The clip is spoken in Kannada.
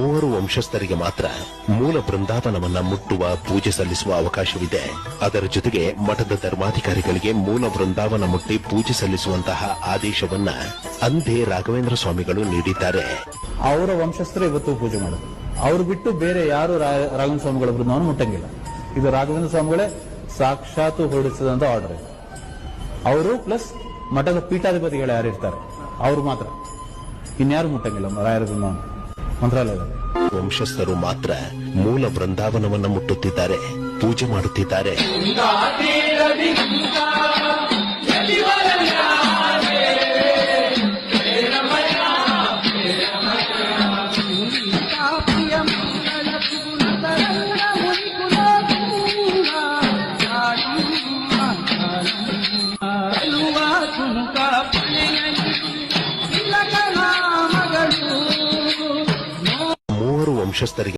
ಮೂವರು ವಂಶಸ್ಥರಿಗೆ ಮಾತ್ರ ಮೂಲ ಬೃಂದಾವನವನ್ನ ಮುಟ್ಟುವ ಪೂಜೆ ಸಲ್ಲಿಸುವ ಅವಕಾಶವಿದೆ. ಅದರ ಜೊತೆಗೆ ಮಠದ ಧರ್ಮಾಧಿಕಾರಿಗಳಿಗೆ ಮೂಲ ಬೃಂದಾವನ ಮುಟ್ಟಿ ಪೂಜೆ ಸಲ್ಲಿಸುವಂತಹ ಆದೇಶವನ್ನ ಅಂದೇ ರಾಘವೇಂದ್ರ ಸ್ವಾಮಿಗಳು ನೀಡಿದ್ದಾರೆ. ಅವರ ವಂಶಸ್ಥರು ಇವತ್ತು ಪೂಜೆ ಮಾಡೋದು. ಅವ್ರು ಬಿಟ್ಟು ಬೇರೆ ಯಾರು ರಾಘವೇಂದ್ರ ಸ್ವಾಮಿಗಳ ಬೃಂದಾವನ ಮುಟ್ಟಂಗಿಲ್ಲ. ಇದು ರಾಘವೇಂದ್ರ ಸ್ವಾಮಿಗಳೇ ಸಾಕ್ಷಾತ್ ಹೊರಡಿಸಿದಂತ ಆರ್ಡರ್. ಅವರು ಪ್ಲಸ್ ಮಠದ ಪೀಠಾಧಿಪತಿಗಳು ಯಾರಿರ್ತಾರೆ ಅವರು ಮಾತ್ರ, ಇನ್ಯಾರು ಮುಟ್ಟಂಗಿಲ್ಲ ರಾಯರ ಬೃಂದಾವನ ಮಂತ್ರಾಲಯದಲ್ಲಿ. ವಂಶಸ್ಥರು ಮಾತ್ರ ಮೂಲ ಬೃಂದಾವನವನ್ನ ಮುಟ್ಟುತ್ತಿದ್ದಾರೆ, ಪೂಜೆ ಮಾಡುತ್ತಿದ್ದಾರೆ. ಮೂವರು ವಂಶಸ್ಥರಿಗೆ